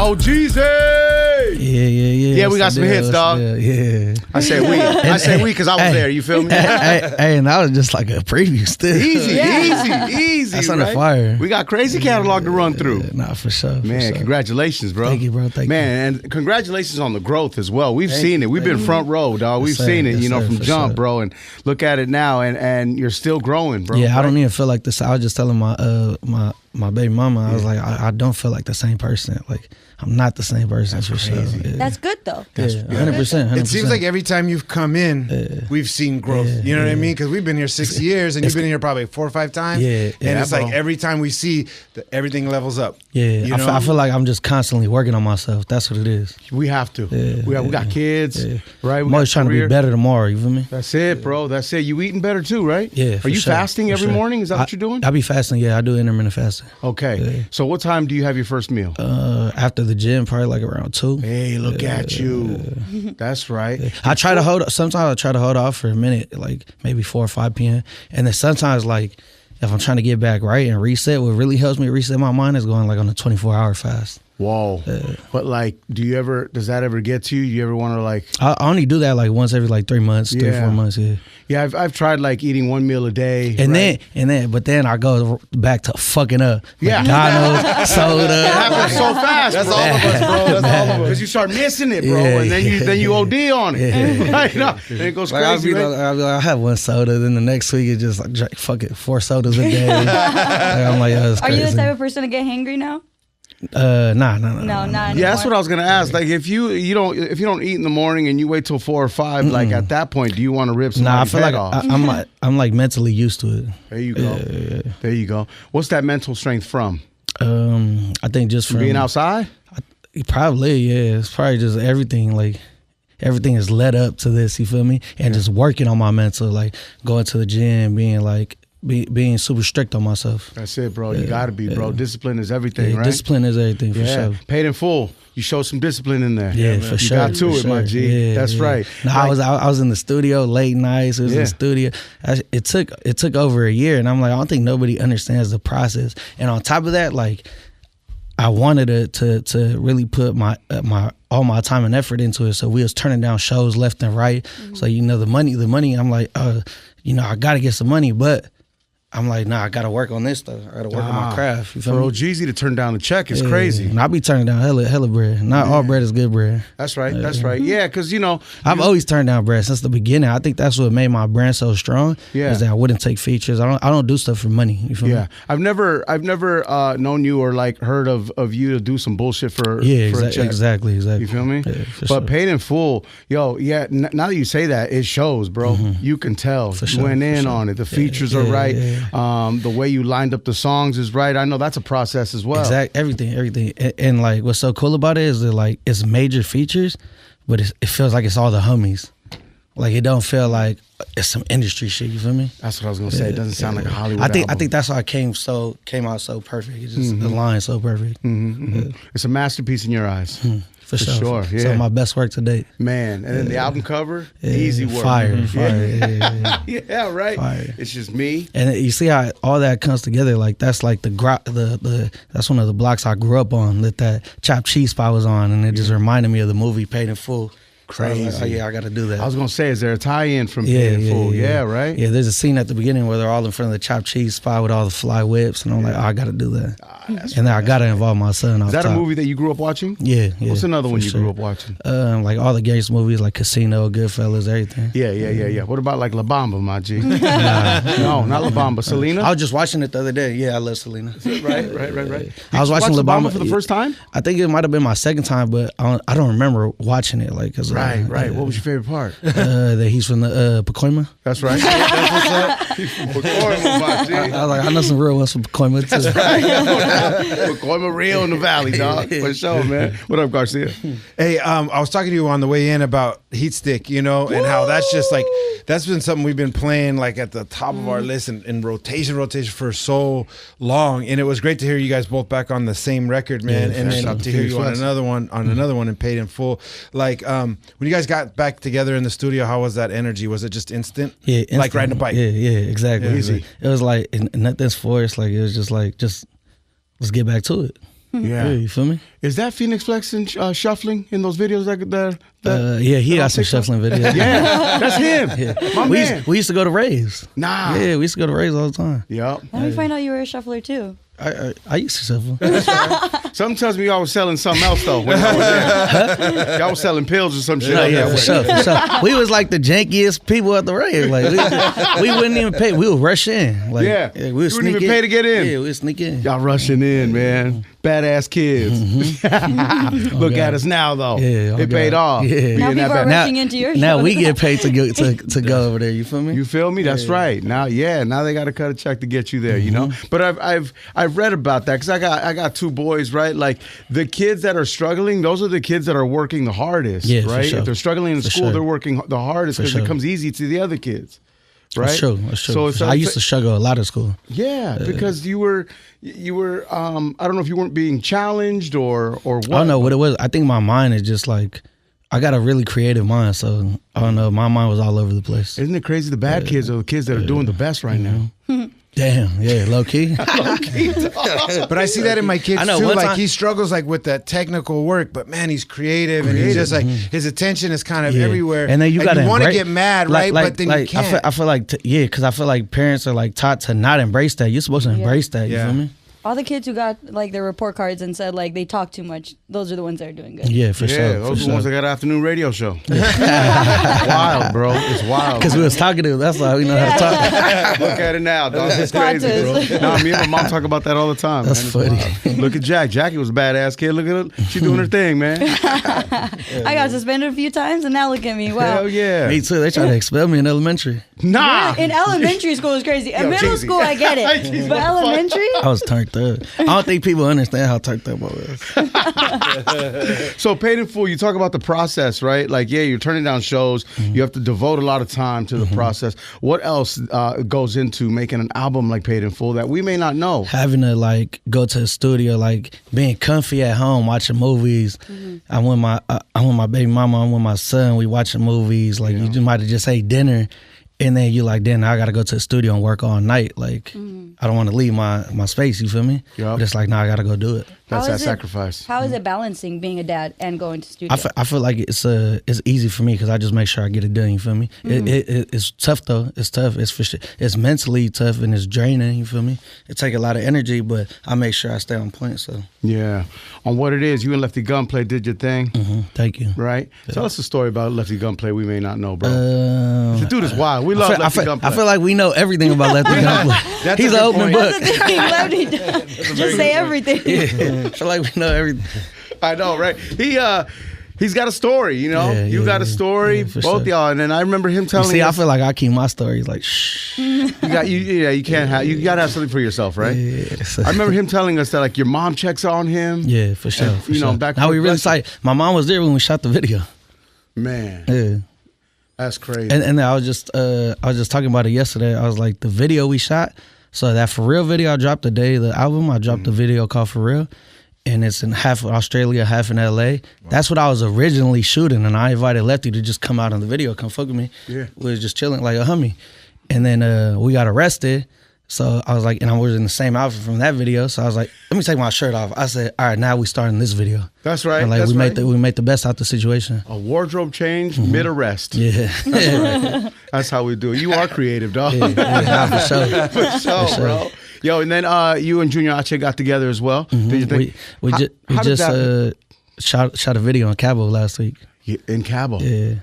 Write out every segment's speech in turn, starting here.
OhGeesy! Yeah, we got some hits, dog. Yeah. I say we because I was there. You feel me? Hey, and that was just like a preview still. Easy. That's on the fire. We got crazy catalog to run through. Nah, for sure. Man, congratulations, bro. Thank you, bro. Thank you. Man, and congratulations on the growth as well. We've seen it. We've been front row, dog. We've seen it, from jump, bro. And look at it now, and you're still growing, bro. Yeah, I don't even feel like this. I was just telling my baby mama, I was like, I don't feel like the same person. Like, I'm not the same person. That's for sure. Yeah. That's good, though. Yeah, 100%. It seems like every time you've come in, we've seen growth. You know what I mean? Because we've been here 6 years, and you've been here probably 4 or 5 times. Yeah. And it's like every time we see, everything levels up. Yeah. You know? I feel like I'm just constantly working on myself. That's what it is. We have to. We got kids, right? I'm always trying to be better tomorrow. You feel me? That's it, bro. That's it. You eating better too, right? Yeah. Are you fasting every morning? Is that what you're doing? I be fasting. Yeah, I do intermittent fasting. Okay. Yeah. So what time do you have your first meal? After the gym, probably like around 2. Hey, look at you. That's right. I try to hold. Sometimes I try to hold off for a minute, like maybe 4 or 5 p.m. And then sometimes, like, if I'm trying to get back right and reset, what really helps me reset my mind is going like on a 24-hour fast. Whoa. But like, does that ever get to you? Do you ever want to like? I only do that like once every like 3 months, 3 or 4 months. Yeah, I've tried like eating 1 meal a day. But then I go back to fucking up. Yeah. McDonald's, soda. It happens so fast. That's all of us, bro. That's all of us. Because you start missing it, bro, and then you OD on it. Right? No, and it goes crazy. I'll be like, I have 1 soda. Then the next week it's just like, drink, fuck it, 4 sodas a day. I'm like, oh, it's Are crazy. you the type of person to get hangry now? Nah. No, not anymore. Yeah, that's what I was gonna ask. Like, if you don't eat in the morning and you wait till 4 or 5, like at that point, do you want to rip somebody's head off? I'm like mentally used to it. There you go. There you go. What's that mental strength from? I think just from being outside. Probably, yeah. It's probably just everything. Like, everything is led up to this. You feel me? And just working on my mental, like going to the gym, being like. Being super strict on myself. That's it, bro. You gotta be, bro. Discipline is everything, right? Discipline is everything, for sure. Paid in full. You show some discipline in there. Yeah, for sure. You got to it, my G. That's right. No, I was in the studio late nights. It was in the studio. It took over a year, and I'm like, I don't think nobody understands the process. And on top of that, like, I wanted to really put all my time and effort into it. So we was turning down shows left and right. So the money. I'm like, I gotta get some money, but I'm like, nah, I gotta work on this stuff. I gotta work on my craft. You feel for me? OhGeesy to turn down the check is crazy. And I be turning down hella bread. Not all bread is good bread. That's right. That's right. Yeah, because I've always turned down bread since the beginning. I think that's what made my brand so strong. Yeah, is that I wouldn't take features. I don't do stuff for money. You feel me? I've never known you or like heard of you to do some bullshit for a check. Exactly. You feel me? Yeah, but paid in full, now that you say that, it shows, bro. You can tell. You went in on it. The features are right. The way you lined up the songs is right. I know that's a process as well. Exactly, everything. And like, what's so cool about it is that like it's major features, but it feels like it's all the homies. Like, it don't feel like it's some industry shit. You feel me? That's what I was gonna say. It doesn't sound like a Hollywood. I think that's why it came out so perfect. It just aligned so perfect. It's a masterpiece in your eyes. For sure. Yeah. So my best work to date. Man, and then the album cover, easy work. Fire. Yeah, right. Fire. It's just me. And you see how all that comes together. Like, that's like that's one of the blocks I grew up on. That chopped cheese spot was on, and it just reminded me of the movie Paid in Full. Crazy. So I got to do that. I was gonna say, is there a tie-in from Paid in Full? Yeah, right. Yeah, there's a scene at the beginning where they're all in front of the chopped cheese spot with all the fly whips, and I'm like, I got to do that. And then I got to involve my son. Is that a movie that you grew up watching? Yeah. What's another one you grew up watching? Like all the gangster movies, like Casino, Goodfellas, everything. Yeah. What about like La Bamba, my G? No, not La Bamba. Selena? I was just watching it the other day. Yeah, I love Selena. Right. I was watching La Bamba for the first time? I think it might have been my second time, but I don't remember watching it. Like, right. What was your favorite part? That he's from the Pacoima. That's right. That's what's up. He's from Pacoima, my G. I was like, I know some real ones from Pacoima too. That's right. Pacoima real in the valley, dog. For sure, man. What up, Garcia? Hey, I was talking to you on the way in about Heat Stick, and how that's just like, that's been something we've been playing like at the top of our list in rotation for so long. And it was great to hear you guys both back on the same record, man. And then to hear you on another one and Paid in Full. Like, when you guys got back together in the studio, how was that energy? Was it just instant? Yeah, instant. Like riding a bike. Yeah, exactly. Easy. It was like nothing's forced. Like, it was just like, let's get back to it. Yeah. You feel me? Is that Phoenix Flex and shuffling in those videos? Yeah, he got some shuffling videos. Yeah, that's him. Yeah. My man. We used to go to raves. Nah. Yeah, we used to go to raves all the time. Yep. Let me find out you were a shuffler too. I used to shuffle. Something tells me y'all was selling something else though. When I was there. Y'all was selling pills or some shit. No, like yeah, that. for sure. We was like the jankiest people at the rave. Like we wouldn't even pay. We would rush in. Like, Yeah. we You would wouldn't sneak even in. pay to get in. Yeah, we would sneak in. Y'all rushing in, man. Badass kids. Look at us now though. Yeah, it paid off. Yeah. Being Now that people are bad- rushing into your show. Now we get paid to go over there. You feel me? You feel me? That's right. Now they got to cut a check to get you there. You know. But I've read about that because I got two boys, right? Like the kids that are struggling, those are the kids that are working the hardest, Yeah, for right? sure. If they're struggling in For school, sure. they're working the hardest For because sure. it comes easy to the other kids, right? That's true. That's true. So I used to struggle a lot at school. Yeah, because you were I don't know if you weren't being challenged or what. I don't know what it was. I think my mind is just like, I got a really creative mind, so I don't know. My mind was all over the place. Isn't it crazy? The bad kids are the kids that are doing the best right now. Damn, yeah, low key. But I see that in my kids I know, too. one Like time- he struggles like with that technical work, but man, he's creative and he's just like his attention is kind of Yeah. everywhere. And then you got to want to get mad, right? But then you can't. I feel like because I feel like parents are like taught to not embrace that. You're supposed to embrace that. You Yeah. feel me? All the kids who got like their report cards and said like they talk too much, those are the ones that are doing good. Yeah, for Yeah, sure. those are the ones that got an afternoon radio show. It's wild, bro. It's wild. Because we was talking to them. That's why we know how to talk. Look at it now, dog. It's Plot crazy, bro. twist. Nah, me and my mom talk about that all the time. That's man. It's funny. wild. Look at Jack. Jackie was a badass kid. Look at her. She doing her thing, man. I got suspended a few times and now look at me. Wow. Hell yeah. Me too. They tried to expel me in elementary. Nah. In elementary school is crazy. In middle Jeezy. school I get it. But elementary? I was turned up. I don't think people understand how turned up I was. So Paid in Full, you talk about the process, right? Like, yeah, you're turning down shows. You have to devote a lot of time to the process. What else goes into making an album like Paid in Full that we may not know? Having to like go to the studio, like being comfy at home, watching movies. I'm with my baby mama. I'm with my son. We watching movies. Like you just might have just ate dinner, and then you like, then I gotta go to the studio and work all night. Like I don't want to leave my space. You feel me? Yep. But it's like, nah, I gotta go do it. That's How that is it- sacrifice. How is it balancing being a dad and going to studio? I feel like it's easy for me because I just make sure I get it done. You feel me? It's tough though. It's tough. It's for sure. It's mentally tough and it's draining. You feel me? It take a lot of energy, but I make sure I stay on point. So Yeah. On what it is, you and Lefty Gunplay did your thing, thank you. right? Tell us a story about Lefty Gunplay we may not know, bro. The dude is wild. We love I Lefty feel, Gunplay. I feel like we know everything about Lefty Gunplay. That's He's a an good open point. book. That's the thing, Lefty. Just say everything. I feel like we know everything. I know, right? He's got a story, you know. Yeah, you yeah, got a yeah. story, Yeah, for both sure. y'all. And then I remember him telling See, I us, feel like I keep my stories like shh. you can't have, you got to have something for yourself, right? Yeah, so- I remember him telling us that like your mom checks on him. Yeah, for sure. For you know, sure. back now for we really blessing. tight. My mom was there when we shot the video. Man, Yeah. that's crazy. And then I was just talking about it yesterday. I was like, the video we shot, so that For Real video I dropped the day of the album, I dropped the video called For Real. And it's in half of Australia, half in LA. That's what I was originally shooting, and I invited Lefty to just come out in the video, come fuck with me. Yeah. We was just chilling like a homie. And then we got arrested. So I was like, and I was in the same outfit from that video. So I was like, let me take my shirt off. I said, all right, now we starting this video. That's right. And like that's we right. made the best out the situation. A wardrobe change mid-arrest. Yeah. That's how we do it. You are creative, dog. Nah, for sure. For sure, bro. Yo, and then you and Junior H got together as well. Did you think? We How just did that- shot a video in Cabo last week. In Cabo. Yeah.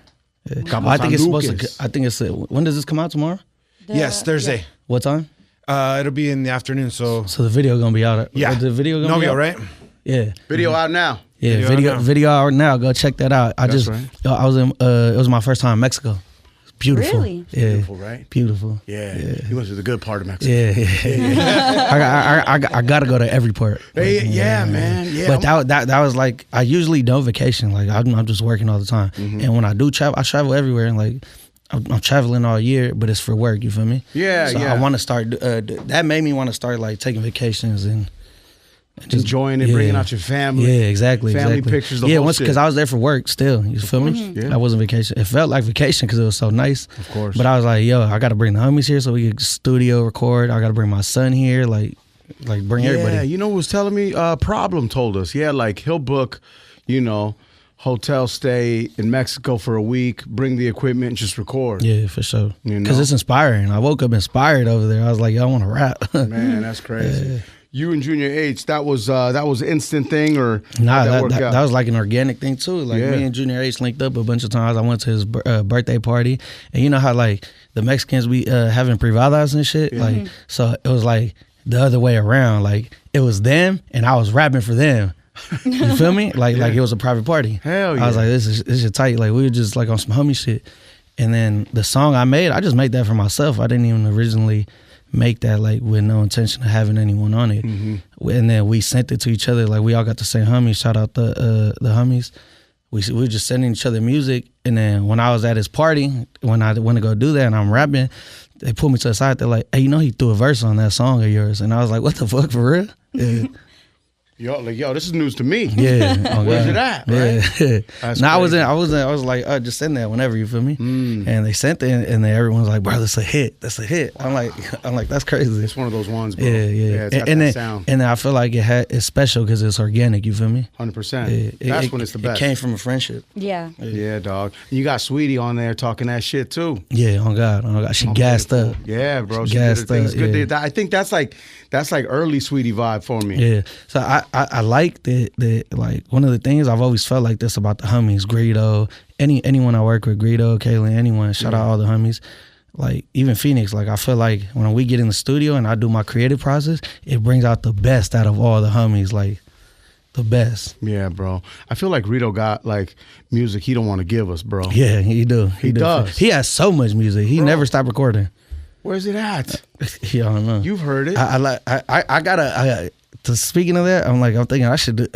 Cabo I think it's San supposed Lucas. to. I think it's. When does this come out tomorrow? Yes, Thursday. What time? It'll be in the afternoon. So So the video gonna be out. yeah, The video gonna be Novio, out, right? Yeah. Video out now. Yeah, Video video out now. out now. Go check that out. I just right. I was in. It was my first time in Mexico. It's beautiful. Really? Yeah. Beautiful, right? Beautiful. Yeah. You went to the good part of Mexico. Yeah. I gotta go to every part. Yeah, man. Yeah. But that was like, I usually don't vacation. Like I'm just working all the time. And when I do travel, I travel everywhere. And like I'm traveling all year, but it's for work. You feel me? Yeah, So yeah. I want to start. That made me want to start like taking vacations and just enjoying it, bringing out your family. Yeah, exactly. Family exactly. pictures, the yeah, whole once shit. because I was there for work still. You feel me? Yeah. That wasn't vacation. It felt like vacation because it was so nice. Of course. But I was like, yo, I got to bring the homies here so we could studio record. I got to bring my son here. Like, like bring Yeah, everybody. you know who was telling me? Problem told us. Yeah, like he'll book, hotel stay in Mexico for a week, bring the equipment, and just record. Yeah, for sure. You Because know? it's inspiring. I woke up inspired over there. I was like, yo, I want to rap. Man, that's crazy. You and Junior H, that was an instant thing, or Nah, how'd work out? that was like an organic thing too. Like me and Junior H linked up a bunch of times. I went to his birthday party, and you know how like the Mexicans be having privadas and shit. Like so, it was like the other way around. Like it was them, and I was rapping for them. You feel me? Like it was a private party. Hell yeah! I was like, this is tight. Like we were just like on some homie shit. And then the song I made, I just made that for myself. I didn't even originally make that like with no intention of having anyone on it. And then we sent it to each other. Like we all got the same homies. Shout out the homies. We were just sending each other music. And then when I was at his party, when I went to go do that and I'm rapping, they pulled me to the side. They're like, hey, he threw a verse on that song of yours. And I was like, what the fuck, for real? Yeah. Yo, this is news to me. Yeah. Oh, Where's it at? Right? Yeah. That's I was crazy. like, just send that whenever, you feel me? And they sent it, and then everyone was like, bro, that's a hit. That's a hit. Wow. I'm like, that's crazy. It's one of those ones, bro. Yeah. It's got and that then, sound. and then I feel like it's special because it's organic, you feel me? 100%. Yeah. That's when it's the best. It came from a friendship. Yeah. Yeah, dog. You got Sweetie on there talking that shit too. Yeah, on God. She gassed up. Yeah, bro. She Gassed did her things up, good. yeah. I think that's like early Sweetie vibe for me. Yeah. So I like that like one of the things I've always felt like this about the homies, Greedo, anyone I work with, Greedo, Kaylin, anyone, shout out all the homies. Like even Phoenix, like I feel like when we get in the studio and I do my creative process, it brings out the best out of all the homies, like the best. Yeah, bro. I feel like Rito got like music he don't want to give us, bro. Yeah, he do. He does. He has so much music. He never stopped recording. Where's it at? Yeah, I don't know. You've heard it. I gotta. Speaking of that, I'm thinking I should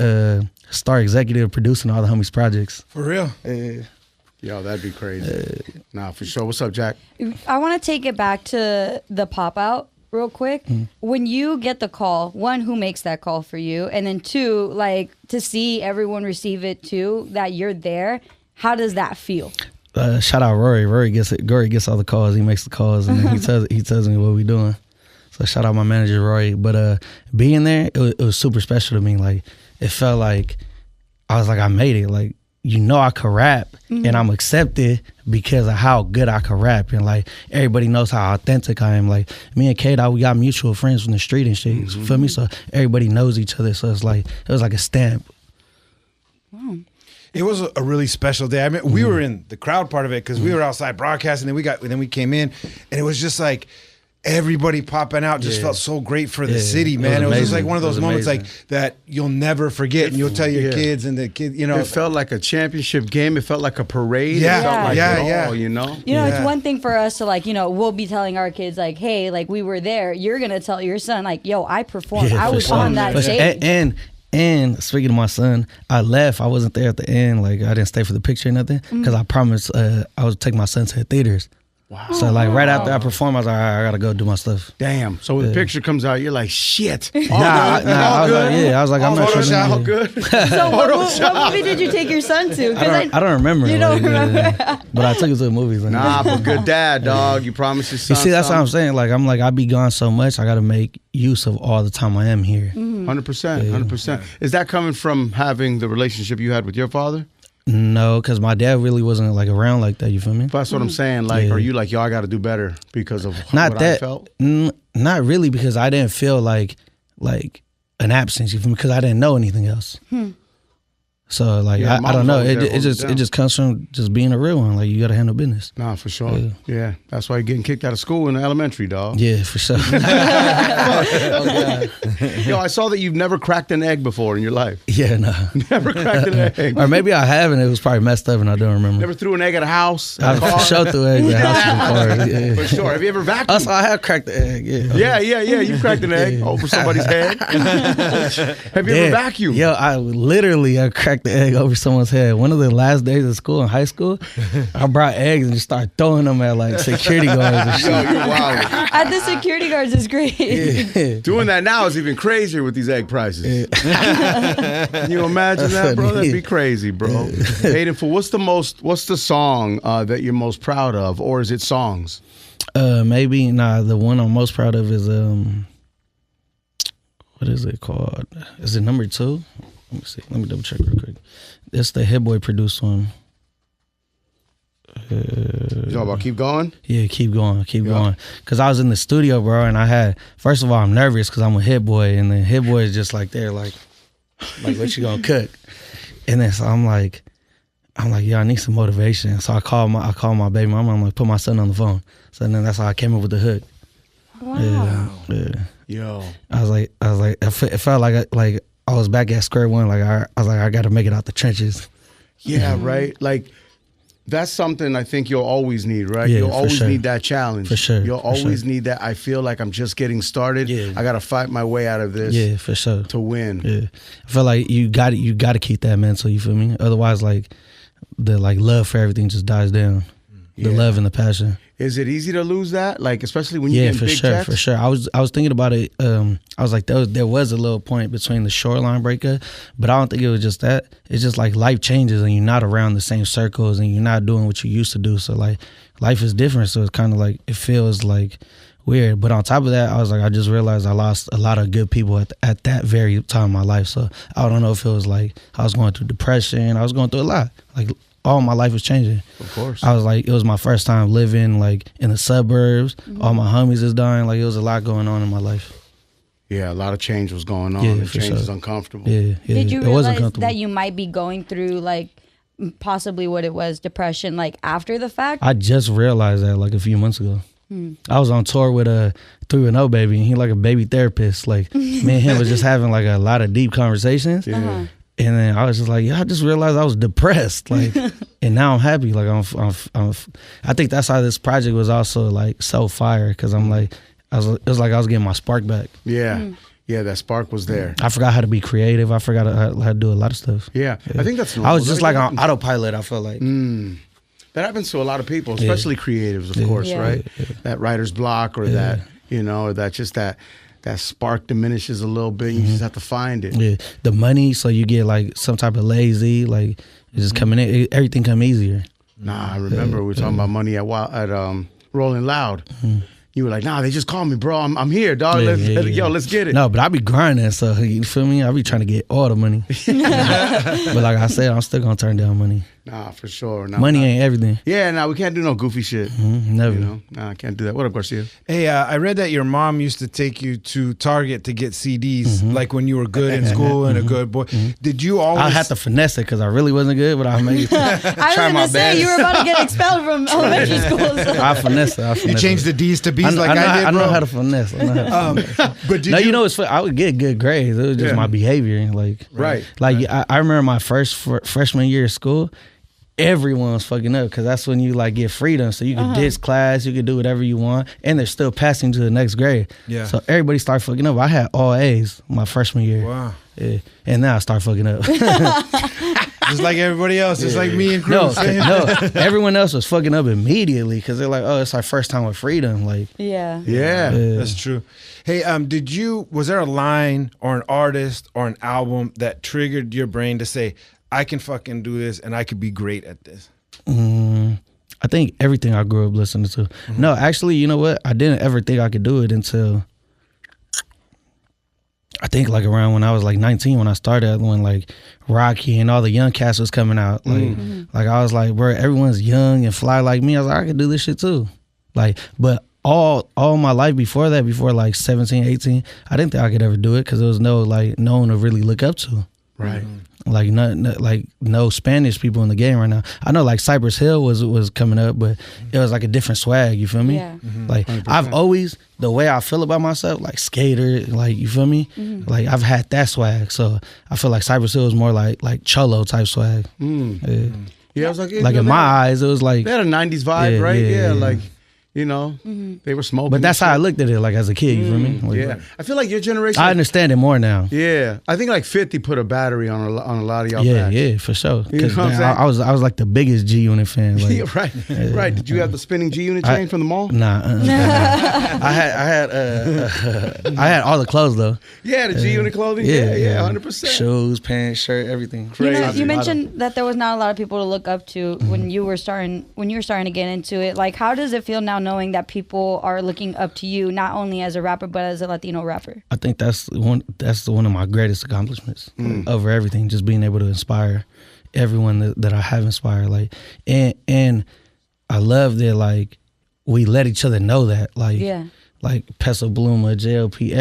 start executive producing all the homies projects. For real? Yo, that'd be crazy. Nah, for sure. What's up, Jack? I want to take it back to the pop out real quick. When you get the call, one, who makes that call for you? And then two, like to see everyone receive it too, that you're there, how does that feel? Shout out Rory. Rory gets all the calls. He makes the calls and then he tells me what we doing. So shout out my manager Rory. But being there, it was super special to me. Like it felt like I was like, I made it. Like, I could rap and I'm accepted because of how good I could rap. And like everybody knows how authentic I am. Like me and K-Dot, we got mutual friends from the street and shit. You feel me? So everybody knows each other. So it was like a stamp. Wow. It was a really special day. I mean, we were in the crowd part of it because we were outside broadcasting, and then we came in, and it was just like everybody popping out. Just felt so great for the city, man. It was just like one of those moments like that you'll never forget, and you'll tell your kids and the kids. It felt like a championship game. It felt like a parade. It felt like all, You know, it's one thing for us to like, we'll be telling our kids like, hey, like we were there. You're gonna tell your son like, yo, I performed. I was on that stage. And speaking of my son, I left. I wasn't there at the end. Like I didn't stay for the picture or nothing because I promised I would take my son to the theaters. Wow. So like right after I performed, I was like, all right, I gotta go do my stuff. Damn. So when the picture comes out, you're like, shit. I was like, I'm not sure. All good. So what movie did you take your son to? I don't remember. You don't remember? But I took him to the movies. Nah, but good dad, dog. You promised your son. You see, that's what I'm saying. Like I be gone so much, I gotta make use of all the time I am here. 100%. 100%. Is that coming from having the relationship you had with your father? No, because my dad really wasn't like around like that. You feel me? That's what I'm saying. Like, are you like, yo, I got to do better because of not what that, I felt? Not really, because I didn't feel like an absence. You feel me? Because I didn't know anything else. So like I don't know. It just comes from just being a real one. Like you got to handle business. Nah, for sure. Yeah, that's why you're getting kicked out of school in elementary, dog. Yeah, for sure. Yo, I saw that you've never cracked an egg before in your life. Yeah, no. Never cracked an egg. Or maybe I have, and it was probably messed up, and I don't remember. Never threw an egg at a house. I for sure threw eggs at a house before. Yeah. For sure. Have you ever vacuumed? Also, I have cracked the egg. Yeah. You cracked an egg over somebody's head. Have you ever vacuumed? Yo, I cracked the egg over someone's head. One of the last days of school in high school, I brought eggs and just started throwing them at like security guards and shit. Yo, you're wild. At the security guards is great. Yeah. Doing that now is even crazier with these egg prices. Can you imagine that, bro? That'd be crazy, bro. Hayden, what's the song that you're most proud of, or is it songs? The one I'm most proud of is what is it called? Is it number 2? Let me see. Let me double check real quick. It's the Hit Boy produced one. You talking about Keep Going? Yeah, keep going. Cause I was in the studio, bro, and I had, first of all, I'm nervous because I'm a Hit Boy, and then Hit Boy is just like there, like what you gonna cook? And then so I'm like, yo, I need some motivation. So I call my baby mama. I'm like, put my son on the phone. So then that's how I came up with the hook. Wow. Yeah. Yo. I was like, it felt like I was back at square one. Like I was like, I got to make it out the trenches. Yeah, right. Like that's something I think you'll always need, right? Yeah, You'll always sure. need that challenge. For sure. You'll always sure. need that. I feel like I'm just getting started. Yeah. I got to fight my way out of this. Yeah, for sure. To win. Yeah, I feel like you got to keep that mental. You feel me? Otherwise, like the love for everything just dies down. The love and the passion. Is it easy to lose that? Like especially when you get for big sure, checks? for sure. I was thinking about it. I was like, there was a little point between the Shoreline breakup, but I don't think it was just that. It's just like life changes and you're not around the same circles and you're not doing what you used to do. So like life is different. So it's kind of like it feels like weird. But on top of that, I was like, I just realized I lost a lot of good people at that very time in my life. So I don't know if it was like I was going through depression. I was going through a lot. Like all my life was changing. Of course. I was like, it was my first time living like in the suburbs. All my homies is dying. Like it was a lot going on in my life. Yeah, a lot of change was going on. Yeah, The for change sure. is uncomfortable. Yeah. Did you it wasn't realize comfortable. that you might be going through like possibly what it was, depression, like after the fact? I just realized that like a few months ago. I was on tour with a 3-0 baby, and he like a baby therapist. Like me and him was just having like a lot of deep conversations. Yeah. And then I was just like, yeah, I just realized I was depressed, like, and now I'm happy. Like I think that's how this project was also like so fire because I'm like, it was like I was getting my spark back. Yeah. Yeah, that spark was there. I forgot how to be creative. I forgot how to do a lot of stuff. Yeah. I think that's normal. I was just like on autopilot. I felt like. That happens to a lot of people, especially creatives, of course, Yeah. right? That writer's block or that, or that just that spark diminishes a little bit. You just have to find it. Yeah, the money, so you get like some type of lazy, like it's just coming in. Everything come easier. Nah, I remember we were talking about money at Rolling Loud. You were like, nah, they just called me, bro. I'm here, dog. Yo, let's get it. No, but I be grinding, so you feel me? I be trying to get all the money. But like I said, I'm still gonna turn down money. Nah, for sure. Money ain't everything. Yeah, nah, we can't do no goofy shit. Never. Nah, I can't do that. What up, Garcia? Hey, I read that your mom used to take you to Target to get CDs, like when you were good in school and a good boy. Did you always? I had to finesse it because I really wasn't good, but I made it. I was try my gonna say best. you were about to get expelled from elementary school. So. I finesse it. You changed the D's to B's I like I did, I bro. know how to finesse. But did No, you? you know it's. I would get good grades. It was just my behavior, like Right. Like I remember my freshman year of school. Everyone was fucking up because that's when you like get freedom, so you can ditch class, you can do whatever you want, and they're still passing to the next grade. Yeah. So everybody started fucking up. I had all A's my freshman year. Wow. Yeah. And now I start fucking up. Just like everybody else, just like me and no, Cruz. everyone else was fucking up immediately because they're like, oh, it's our first time with freedom. Like, Yeah. Yeah. That's true. Hey, was there a line or an artist or an album that triggered your brain to say, I can fucking do this and I could be great at this? I think everything I grew up listening to. No, actually, you know what? I didn't ever think I could do it until I think like around when I was like 19 when I started, when like Rocky and all the young cats was coming out. Like, like I was like, bro, everyone's young and fly like me. I was like, I could do this shit too. Like, but all my life before that, before like 17, 18, I didn't think I could ever do it because there was no one to really look up to. Right. Like no Spanish people in the game right now. I know like Cypress Hill was coming up, but it was like a different swag. You feel me? Yeah. Like 100%. I've always, the way I feel about myself, like skater, like you feel me? Like I've had that swag, so I feel like Cypress Hill was more like cholo type swag. Yeah. Yeah, it was like, Like in my eyes, it was like. they had a 90s vibe, Yeah, right? yeah, Yeah, yeah. like, they were smoking. But that's and how I shit. looked at it, like as a kid. You feel me? Like, Yeah. I feel like your generation. I understand it more now. Yeah. I think like 50 put a battery on a lot of y'all Yeah, backs. yeah, for sure. You know 'Cause, what I'm man, saying? I was like the biggest G Unit fan. Like, Yeah, right. Right. Did you have the spinning G unit chain from the mall? Nah, I had all the clothes though. Yeah, the G unit clothing. Yeah, 100%. Shoes, pants, shirt, everything. You mentioned that there was not a lot of people to look up to when you were starting to get into it. Like, how does it feel now knowing that people are looking up to you not only as a rapper but as a Latino rapper? I think that's one of my greatest accomplishments over everything. Just being able to inspire everyone that I have inspired. Like, and I love that, like, we let each other know that. Like, like Peso Bluma, JLP,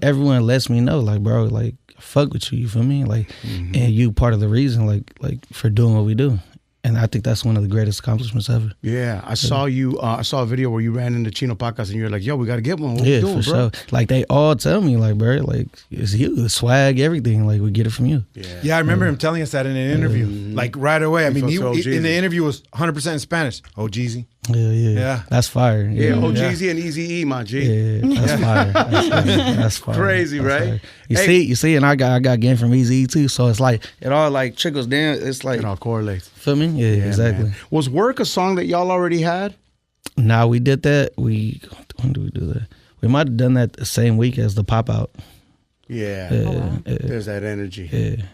everyone lets me know, like, bro, like, fuck with you feel me? Like, and you part of the reason, like for doing what we do. And I think that's one of the greatest accomplishments ever. Yeah, I saw you. I saw a video where you ran into Chino Podcast, and you're like, "Yo, we got to get one." What Yeah, you doing, for bro? sure. Like, they all tell me, like, bro, like, it's you, the swag, everything. Like, we get it from you. Yeah, I remember him telling us that in an interview, like right away. I mean, He fucks with in the OhGeesy. interview was 100% in Spanish. OhGeesy. Yeah. That's fire. Yeah, OhGeesy and Easy E, my G. Yeah, that's fire. That's fire. Crazy, That's right? fire. You see, and I got game from Easy too. So it's like it all like trickles down. It's like It all correlates. feel me? Yeah, exactly. Man. Was Work a song that y'all already had? Now we did that. When did we do that? We might have done that the same week as the pop out. Yeah. Yeah. There's that energy.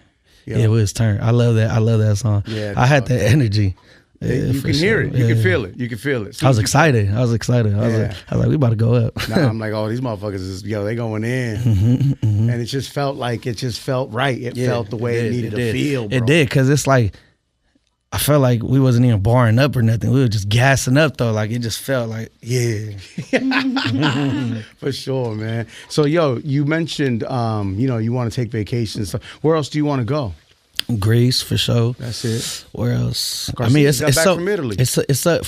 Yeah, it was turn. I love that song. Yeah, I had that energy. You for can hear it. You Yeah. can feel it. You can feel it. I was excited. I was Yeah. like, we about to go up. Now I'm like, oh, these motherfuckers is, they going in. And it just felt right. It felt the way it needed to feel, bro. It did, because it's like, I felt like we wasn't even barring up or nothing. We were just gassing up, though. Like, it just felt like, yeah. For sure, man. So, you mentioned, you want to take vacations. So where else do you want to go? Greece, for sure. That's it. Where else? Garcia, I mean, you it's got back so, from Italy. It's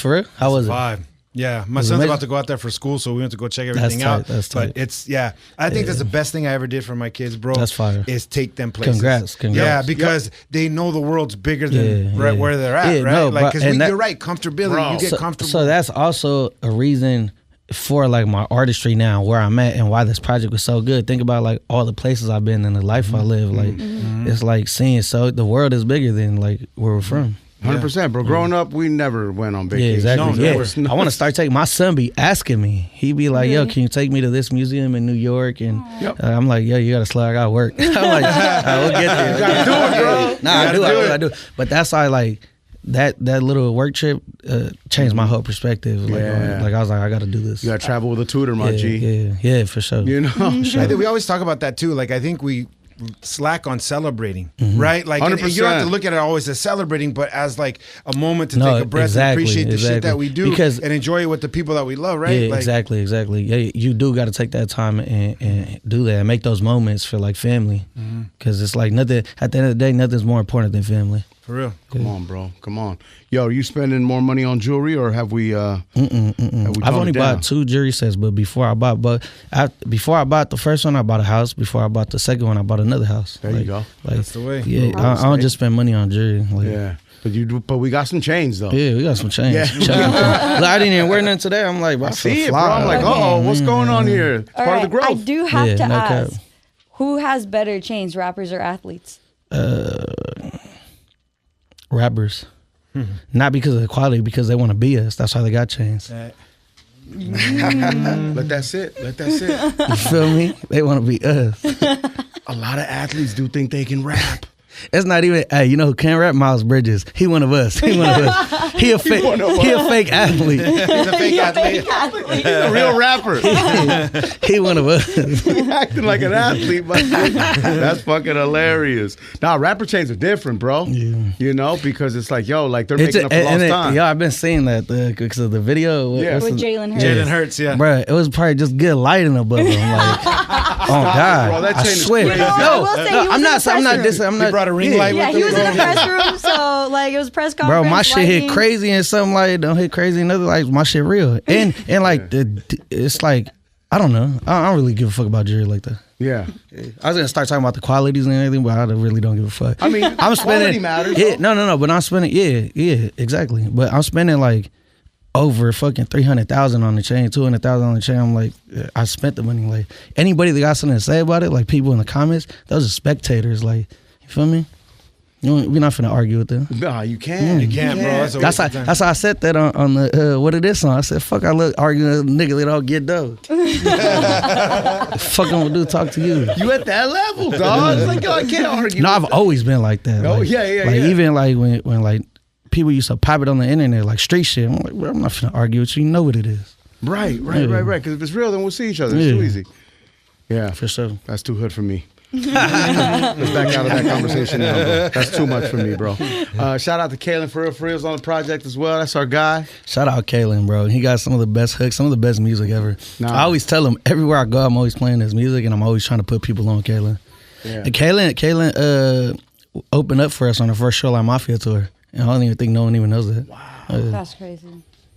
for real? How was it? Vibe. Yeah, my Was it son's amazing? about to go out there for school, so we went to go check everything That's out. tight, that's tight. But it's I think that's the best thing I ever did for my kids, bro. That's fire. Is take them places. Congrats. Yeah, because they know the world's bigger than where they're at, Yeah, right? no, like, bro, and you're right, comfortability. Bro. You get comfortable. So that's also a reason for like my artistry now, where I'm at, and why this project was so good. Think about like all the places I've been and the life I live. Like it's like seeing the world is bigger than like where we're from. 100%, bro. Growing up, we never went on vacation. Yeah, exactly. No, I want to start taking. My son be asking me. He be like, "Yo, can you take me to this museum in New York?" And I'm like, "Yo, you gotta slow. I gotta work." I'm like, "We'll get there." You gotta do it, bro. Nah, I do. But that's why like that little work trip changed my whole perspective. Like, like I was like, I gotta do this. You gotta travel with a tutor, my G. Yeah, for sure. You know? I think we always talk about that too. Like, I think we slack on celebrating, right? Like, and you don't have to look at it always as celebrating, but as like a moment to take a breath and appreciate the shit that we do and enjoy it with the people that we love, right? Yeah, like, exactly. Yeah, you do got to take that time and do that and make those moments for like family, because it's like nothing. At the end of the day, nothing's more important than family. For real. Come on, bro. Come on. Yo, are you spending more money on jewelry, or have we? Have we I've only bought 2 jewelry sets, but before I bought the first one, I bought a house. Before I bought the second one, I bought another house. There you go. Like, That's the way. Yeah, I don't just spend money on jewelry. Like, Yeah. But we got some chains though. yeah, we got some change. Yeah. Look, I didn't even wear nothing today. I'm like, bro, I See feel it, bro. fly. I'm like, what's going on here? It's All part of the right, growth. I do have to no cap. ask, who has better chains, rappers or athletes? Rappers. Not because of the quality, because they want to be us. That's why they got chains. Let that sit. Let that sit. You feel me? They want to be us. A lot of athletes do think they can rap. It's not even. Hey, you know who can rap? Miles Bridges. He one of us. He a fake. He a fake athlete. He's a fake athlete. He's a real rapper. He one of us. Acting like an athlete, but that's fucking hilarious. Nah, rapper chains are different, bro. Yeah. You know, because it's like, they're making up for lost time. Yeah, I've been seeing that because of the video. Yeah. With Jalen Hurts. Jalen Hurts, yeah. Bro, it was probably just good lighting above him. Like, oh God, bro, that I chain is swear. crazy. You know, I will say he was I'm in not. the I'm not. press room. I'm not. He brought a ring light Yeah, with he him. was in the press room, so like it was press conference. Bro, my shit hit lighting. crazy and something like don't hit crazy and other like my shit real. And like it's like I don't know. I don't really give a fuck about jewelry like that. Yeah. I was gonna start talking about the qualities and everything, but I really don't give a fuck. I mean, I'm spending quality matters. Yeah, though. no, but I'm spending yeah, exactly. But I'm spending like over fucking 300,000 on the chain, 200,000 on the chain. I'm like, I spent the money. Like anybody that got something to say about it, like people in the comments, those are spectators. Like, you feel me? We're not finna argue with them. Nah, you can't. You can't, bro. That's how I said that on the what it is song. I said, "Fuck, I look arguing with a nigga that don't get dough." Fuck, I'm gonna do talk to you. You at that level, dog. It's like, I can't argue. No, I've always been like that. Oh, like, yeah. Like even like when like people used to pop it on the internet like street shit. I'm like, bro, I'm not finna argue with you. You know what it is. Right. Because if it's real, then we'll see each other. It's too easy. Yeah, For sure. that's too hood for me. Let's back out of that conversation now, bro. That's too much for me, bro. Shout out to Kalen for real's on the project as well. That's our guy. Shout out Kalen, bro. He got some of the best hooks, some of the best music ever. Nah. I always tell him everywhere I go, I'm always playing his music, and I'm always trying to put people on Kalen. Yeah. And Kalen opened up for us on the first Shoreline Mafia tour, and I don't even think no one even knows that. Wow. That's crazy.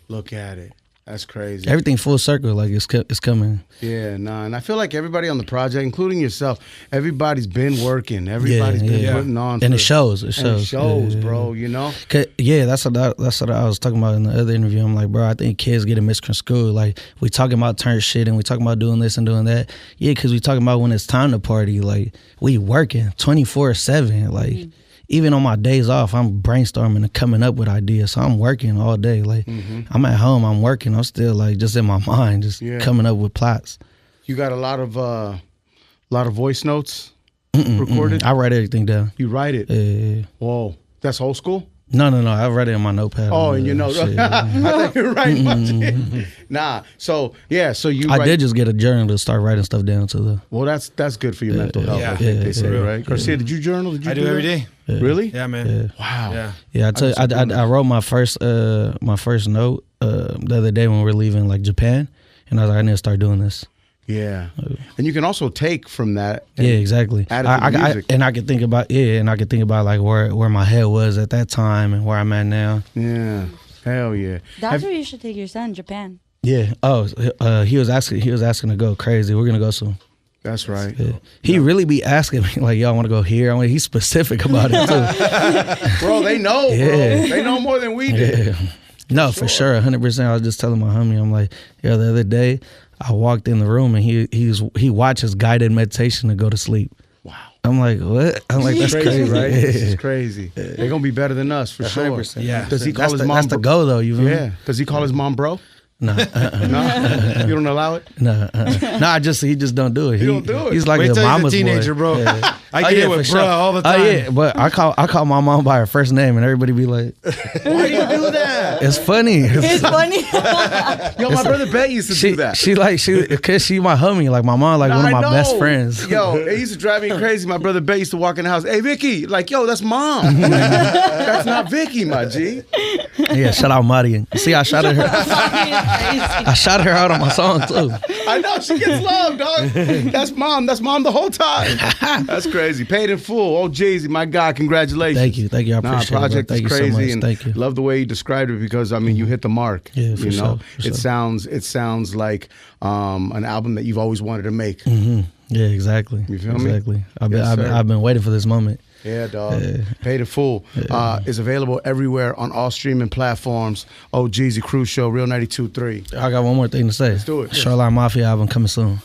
Look at it. That's crazy. Everything full circle, like it's coming. Yeah, nah, and I feel like everybody on the project, including yourself, everybody's been working. Everybody's been putting on. And for- it shows. bro, you know? That's what I was talking about in the other interview. I'm like, bro, I think kids get misconstrued. Like, we talking about turn shit and we talking about doing this and doing that. Yeah, because we talking about when it's time to party. Like, we working 24/7. Like, even on my days off, I'm brainstorming and coming up with ideas. So I'm working all day. Like, I'm at home, I'm working. I'm still like just in my mind, just coming up with plots. You got a lot of voice notes recorded? I write everything down. You write it? Yeah. Whoa. That's old school? No. I write it in my notepad. Oh, and you know, I thought you were writing my shit. Nah. So you I write. did just get a journal to start writing stuff down to the. Well, that's good for your mental health, Yeah. I think they say, real. right? Garcia, did you journal? Did you I do every day. Really? Yeah, man. Wow. Yeah. Yeah, I wrote my first note the other day when we were leaving like Japan, and I was like, I need to start doing this. Yeah. And you can also take from that. And Yeah, exactly. add it to the music. And I could think about like where my head was at that time and where I'm at now. Yeah. Hell yeah. That's where you should take your son, Japan. Yeah. Oh, he was asking to go crazy. We're gonna go soon. That's right. Yeah. He really be asking me like, "Yo, I want to go here." He's specific about it too. Bro, they know, bro. They know more than we do. Yeah. No, for sure, 100%. I was just telling my homie, I'm like, yo, the other day, I walked in the room and he watches guided meditation to go to sleep. Wow. I'm like, what? I'm like, that's crazy, right? Yeah. This is crazy. They're gonna be better than us for sure. 100%. Yeah. Does he call his mom? That's the goal, though. You feel me? Yeah. Does he call his mom bro? No, No. You don't allow it. no. He just don't do it. He don't do it. He's like Wait a till mama's he's a teenager, boy. bro. Yeah. I get it with for bro sure. all the time. Oh yeah, but I call my mom by her first name, and everybody be like, Why do you do that? "It's funny." It's funny. Yo, my brother Bet used to do that. Cause she my homie, like my mom, like one of my best friends. Yo, it used to drive me crazy. My brother Bet used to walk in the house. Hey, Vicky, like, yo, that's mom. That's not Vicky, my G. Yeah, shout out Marian. See, I shouted her. I shouted her out on my song too. I know she gets love, dog. That's mom. That's mom the whole time. That's crazy. Paid in full. OhGeesy, my God, congratulations. Thank you. I appreciate it. Project Thank is you crazy, so much. and Thank you. love the way you described it because I mean you hit the mark. Yeah, for you know, sure, it sounds like an album that you've always wanted to make. Mm-hmm. Yeah, exactly. You feel me? Exactly. Yes, I've been waiting for this moment. Yeah, dog. Paid in full is available everywhere on all streaming platforms. OhGeesy Cruise Show, Real 92.3. I got one more thing to say. Let's do it. Shoreline Mafia album coming soon.